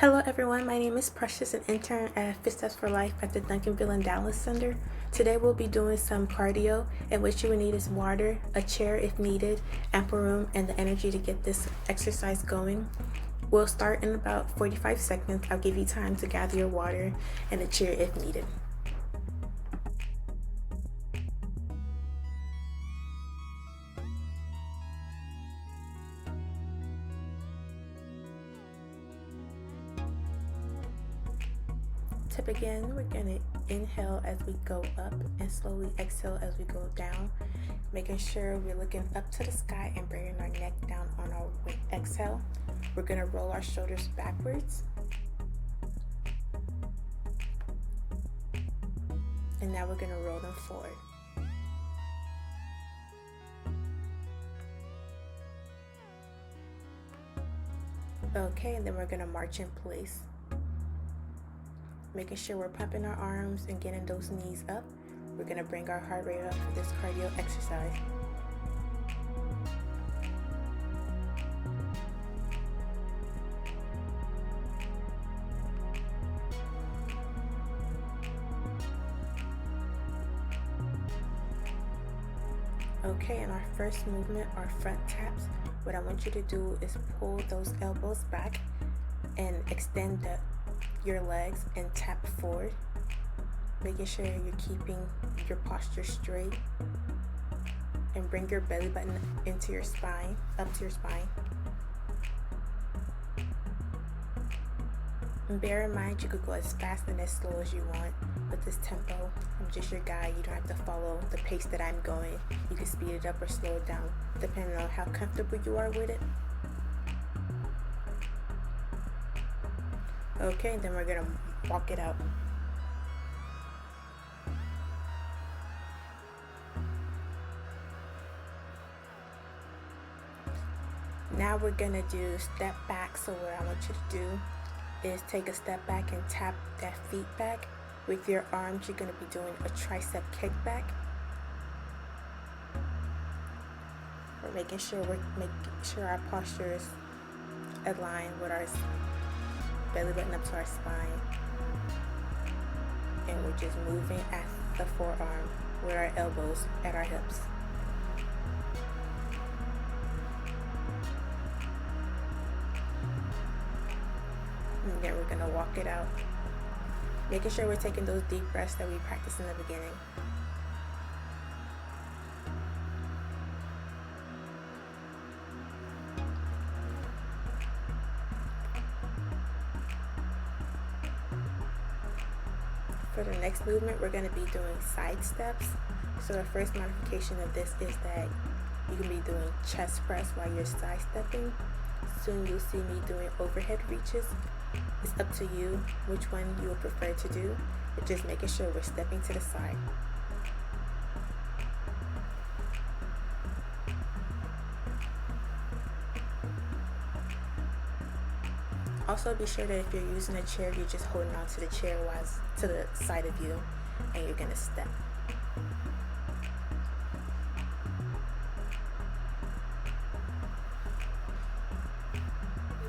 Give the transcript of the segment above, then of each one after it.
Hello everyone, my name is Precious, an intern at Fit Steps for Life at the Duncanville and Dallas Center. Today we'll be doing some cardio, and what you will need is water, a chair if needed, ample room, and the energy to get this exercise going. We'll start in about 45 seconds. I'll give you time to gather your water and a chair if needed. To begin, we're going to inhale as we go up and slowly exhale as we go down, making sure we're looking up to the sky and bringing our neck down on our exhale. We're going to roll our shoulders backwards. And now we're going to roll them forward. Okay, and then we're going to march in place, making sure we're pumping our arms and getting those knees up. We're going to bring our heart rate up for this cardio exercise. Okay, in our first movement, our front taps, what I want you to do is pull those elbows back and extend your legs and tap forward, making sure you're keeping your posture straight, and bring your belly button into your spine, up to your spine. And bear in mind, you could go as fast and as slow as you want with this tempo. I'm just your guide. You don't have to follow the pace that I'm going. You can speed it up or slow it down, depending on how comfortable you are with it. Okay, then we're gonna walk it out. Now we're gonna do step back. So what I want you to do is take a step back and tap that feet back. With your arms, you're gonna be doing a tricep kickback. We're making sure our posture is aligned with our belly button up to our spine, and we're just moving at the forearm with our elbows at our hips. And then we're gonna walk it out, making sure we're taking those deep breaths that we practiced in the beginning. For the next movement, we're going to be doing side steps. So the first modification of this is that you can be doing chest press while you're side stepping. Soon you'll see me doing overhead reaches. It's up to you which one you would prefer to do, but just making sure we're stepping to the side. Also, be sure that if you're using a chair, you're just holding on to the chair while it's to the side of you, and you're gonna step.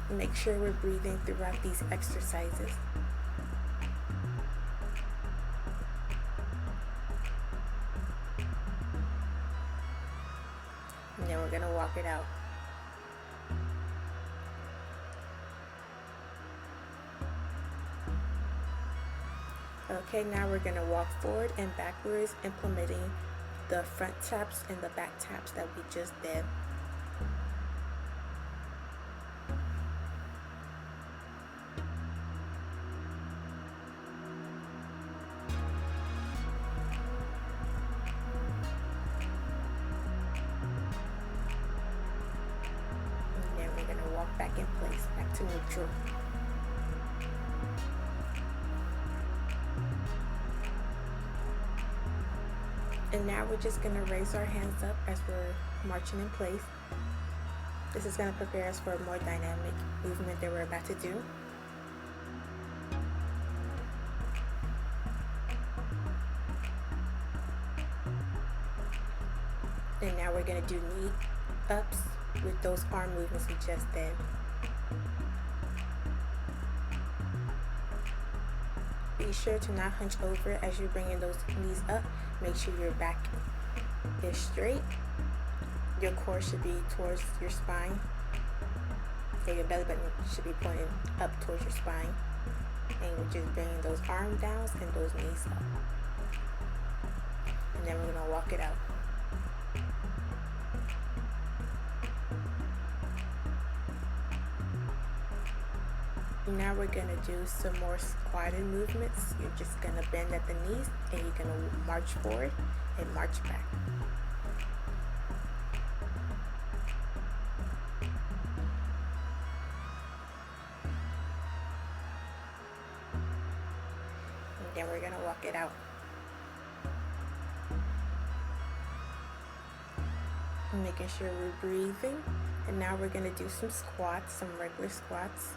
Make sure we're breathing throughout these exercises. And then we're gonna walk it out. Okay, now we're going to walk forward and backwards, implementing the front taps and the back taps that we just did. And then we're going to walk back in place, back to neutral. And now we're just going to raise our hands up as we're marching in place. This is going to prepare us for a more dynamic movement that we're about to do. And now we're going to do knee ups with those arm movements we just did. sure to not hunch over as you're bringing those knees up. Make sure your back is straight. Your core should be towards your spine, or your belly button should be pointing up towards your spine. And we're just bringing those arms down and those knees up. And then we're going to walk it out. Now we're going to do some more squatted movements. You're just going to bend at the knees and you're going to march forward and march back. And then we're going to walk it out. Making sure we're breathing. And now we're going to do some squats, some regular squats.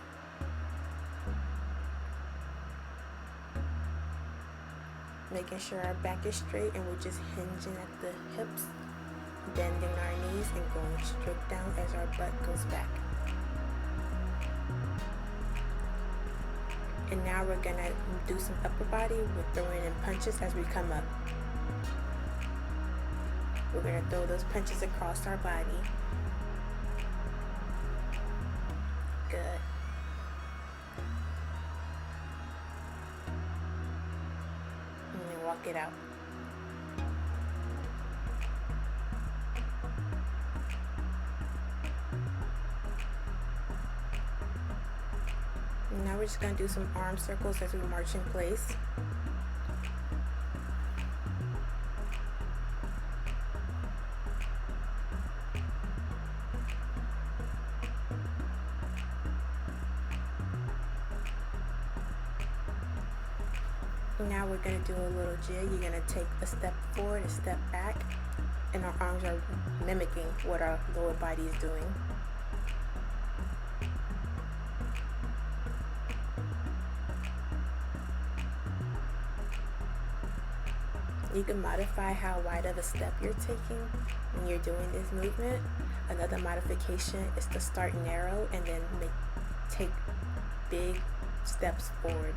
Making sure our back is straight and we're just hinging at the hips, bending our knees and going straight down as our butt goes back. And now we're gonna do some upper body. We're throwing in punches as we come up. We're gonna throw those punches across our body. Good. Walk it out. Now we're just going to do some arm circles as we march in place. Now we're going to do a little jig. You're going to take a step forward, a step back, and our arms are mimicking what our lower body is doing. You can modify how wide of a step you're taking when you're doing this movement. Another modification is to start narrow and then take big steps forward.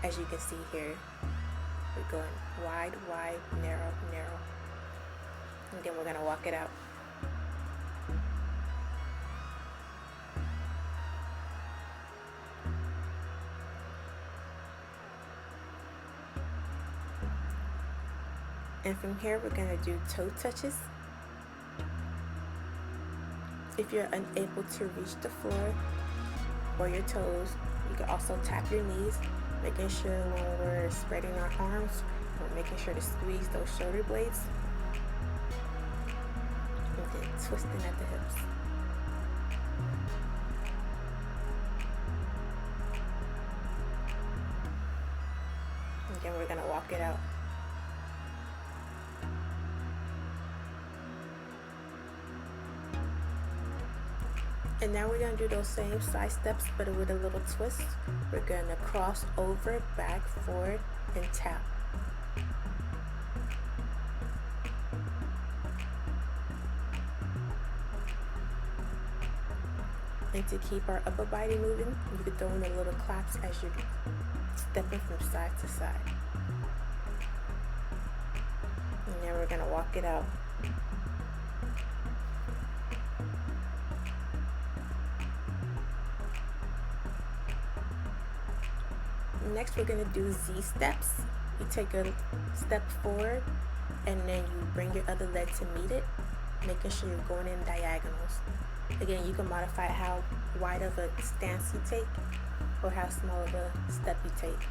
As you can see here, we're going wide, wide, narrow, narrow. And then we're going to walk it out. And from here, we're going to do toe touches. If you're unable to reach the floor or your toes, you can also tap your knees, making sure when we're spreading our arms, we're making sure to squeeze those shoulder blades. And then twisting at the hips. And then we're going to walk it out. And now we're going to do those same side steps, but with a little twist. We're going to cross over, back, forward, and tap. And to keep our upper body moving, you can throw in the little claps as you're stepping from side to side. And then we're going to walk it out. Next, we're going to do Z steps. You take a step forward and then you bring your other leg to meet it, making sure you're going in diagonals. Again, you can modify how wide of a stance you take or how small of a step you take.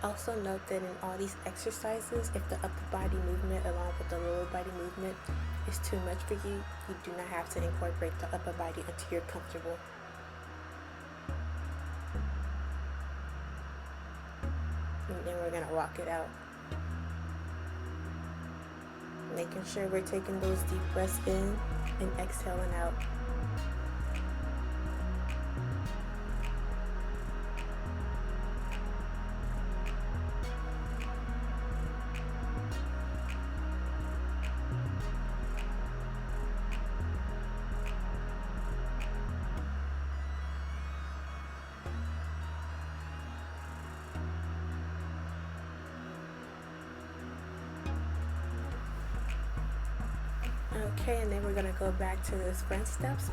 Also note that in all these exercises, if the upper body movement along with the lower body movement is too much for you, you do not have to incorporate the upper body until you're comfortable. And then we're going to walk it out. Making sure we're taking those deep breaths in and exhaling out. Okay, and then we're gonna go back to those front steps.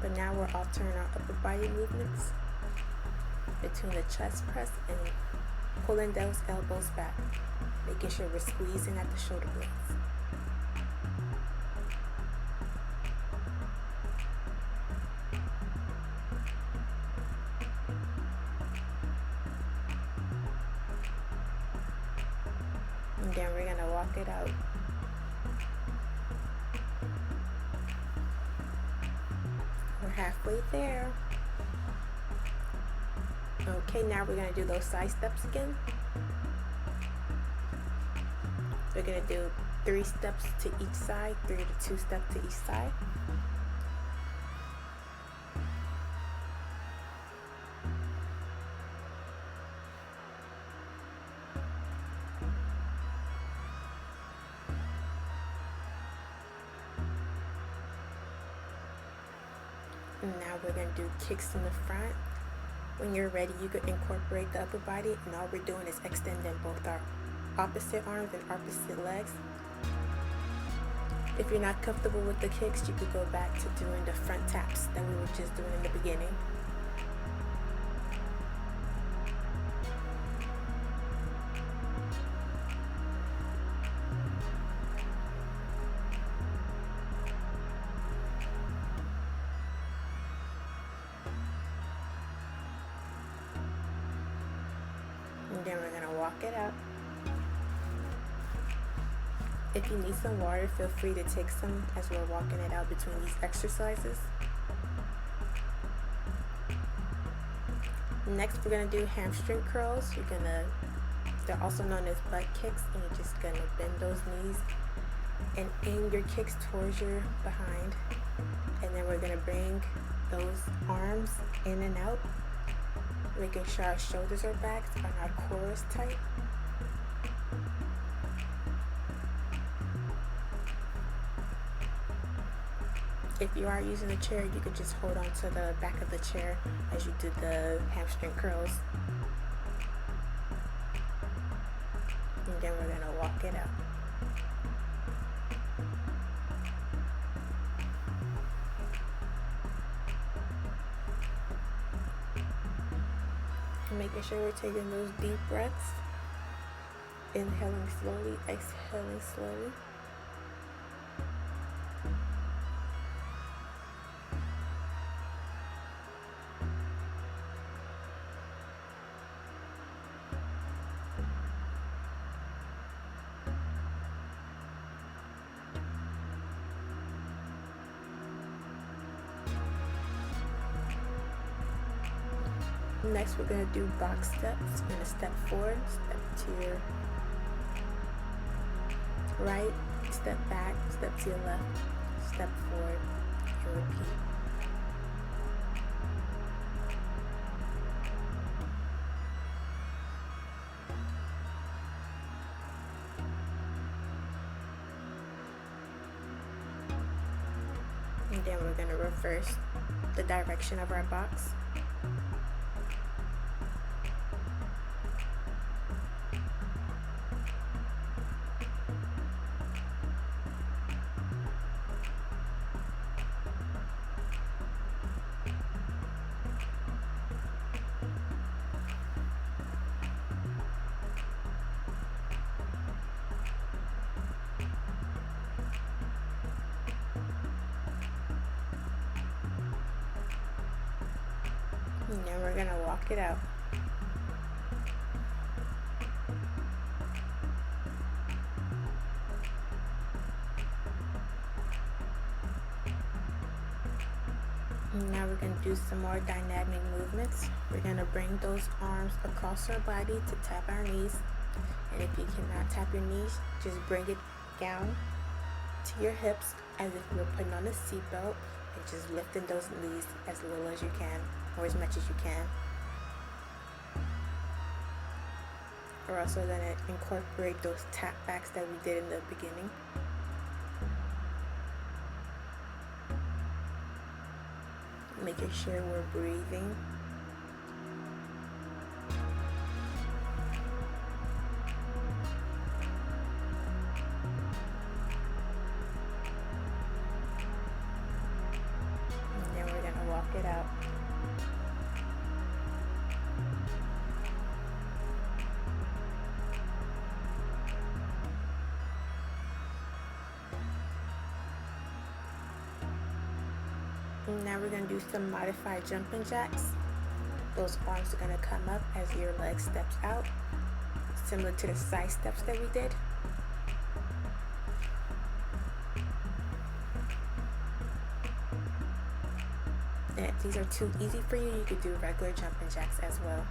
But now we're altering our upper body movements between the chest press and pulling those elbows back, making sure we're squeezing at the shoulder blades. And then we're gonna walk it out. We're halfway there. Okay, now we're gonna do those side steps again. We're gonna do 3 steps to each side, 3 to 2 steps to each side. And now we're going to do kicks in the front. When you're ready, you could incorporate the upper body, and all we're doing is extending both our opposite arms and opposite legs. If you're not comfortable with the kicks, you could go back to doing the front taps that we were just doing in the beginning. And then we're gonna walk it out. If you need some water, feel free to take some as we're walking it out between these exercises. Next, we're gonna do hamstring curls. They're also known as butt kicks, and you're just gonna bend those knees and aim your kicks towards your behind. And then we're gonna bring those arms in and out, making sure our shoulders are back and our core is tight. If you are using a chair, you could just hold on to the back of the chair as you do the hamstring curls. And then we're gonna walk it out. Making sure we're taking those deep breaths. Inhaling slowly, exhaling slowly. Next, we're going to do box steps. You're going to step forward, step to your right, step back, step to your left, step forward, and repeat. And then we're going to reverse the direction of our box. And then we're going to walk it out. And now we're going to do some more dynamic movements. We're going to bring those arms across our body to tap our knees. And if you cannot tap your knees, just bring it down to your hips as if you were putting on a seatbelt, and just lifting those knees as little as you can, or as much as you can. We're also going to incorporate those tap backs that we did in the beginning. Making sure we're breathing. And now we're going to do some modified jumping jacks. Those arms are going to come up as your leg steps out, similar to the side steps that we did. And if these are too easy for you, you could do regular jumping jacks as well.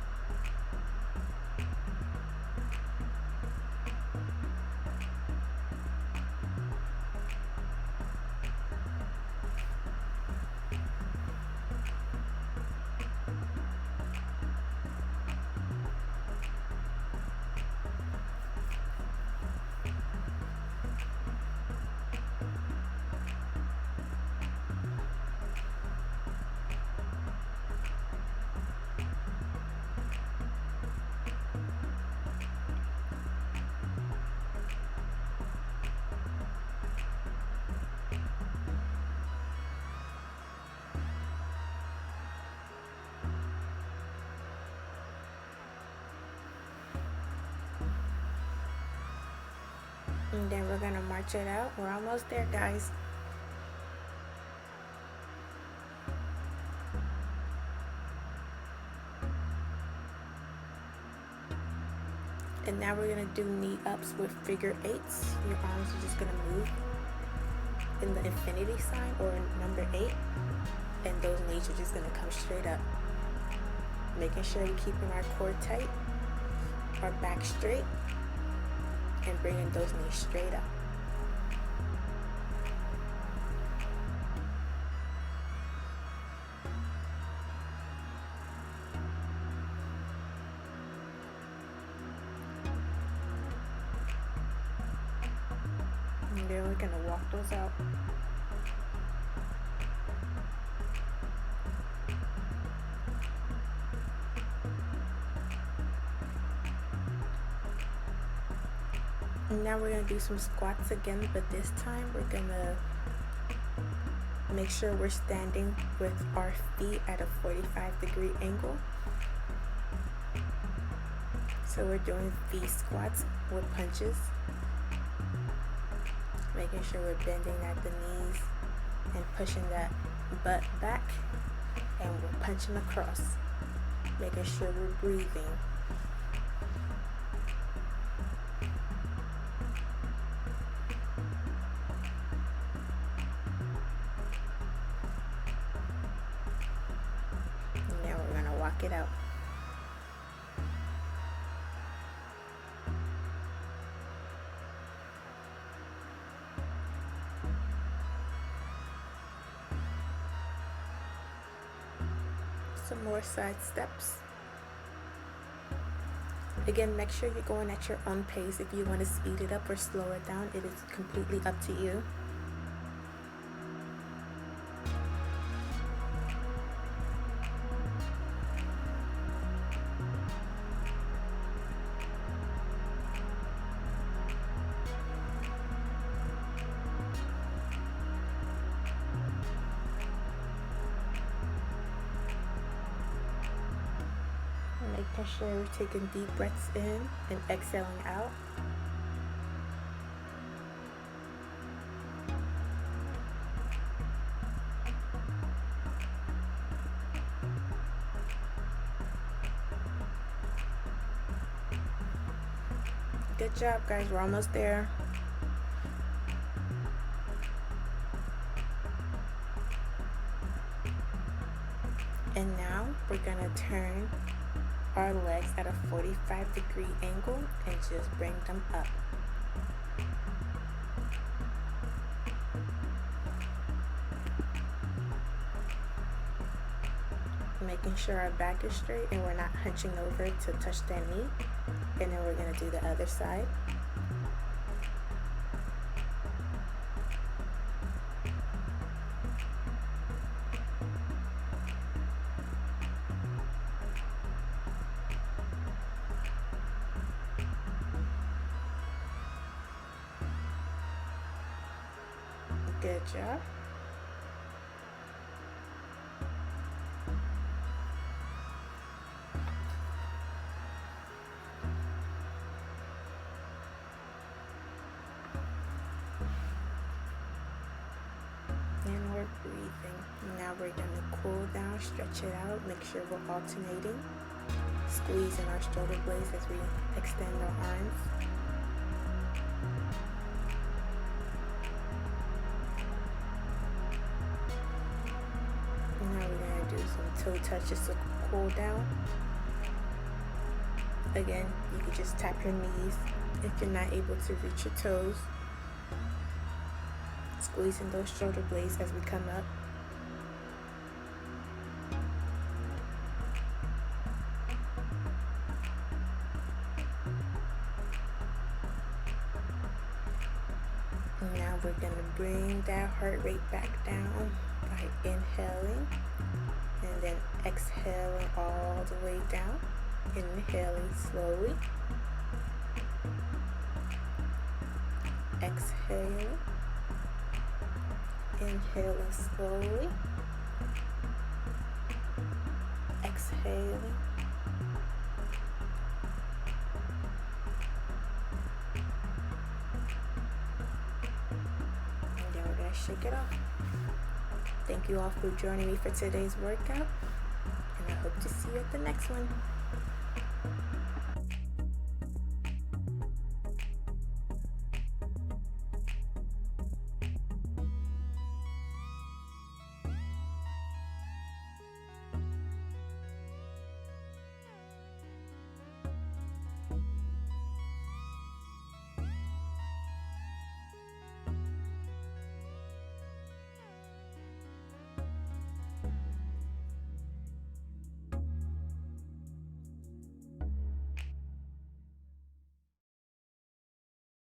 And then we're gonna march it out. We're almost there, guys. And now we're gonna do knee ups with figure eights. Your arms are just gonna move in the infinity sign or number 8. And those knees are just gonna come straight up. Making sure we're keeping our core tight, our back straight, and bringing those knees straight up. And then we're gonna walk those out. And now we're gonna do some squats again, but this time we're gonna make sure we're standing with our feet at a 45-degree angle. So we're doing V squats with punches, making sure we're bending at the knees and pushing that butt back, and we're punching across, making sure we're breathing. And now we're gonna walk it out. Some more side steps. Again, make sure you're going at your own pace. If you want to speed it up or slow it down, it is completely up to you. Making sure you're taking deep breaths in and exhaling out. Good job, guys. We're almost there. And now we're gonna turn our legs at a 45-degree angle and just bring them up. Making sure our back is straight and we're not hunching over to touch that knee. And then we're gonna do the other side. Good job. And we're breathing. Now we're going to cool down, stretch it out, make sure we're alternating. Squeezing our shoulder blades as we extend our arms. Now we're going to do some toe touches to cool down. Again, you can just tap your knees if you're not able to reach your toes. Squeezing those shoulder blades as we come up. And now we're going to bring that heart rate back down by inhaling and then exhaling all the way down. Inhaling slowly. Exhaling. Inhaling slowly. Exhaling. And then we're going to shake it off. Thank you all for joining me for today's workout, and I hope to see you at the next one.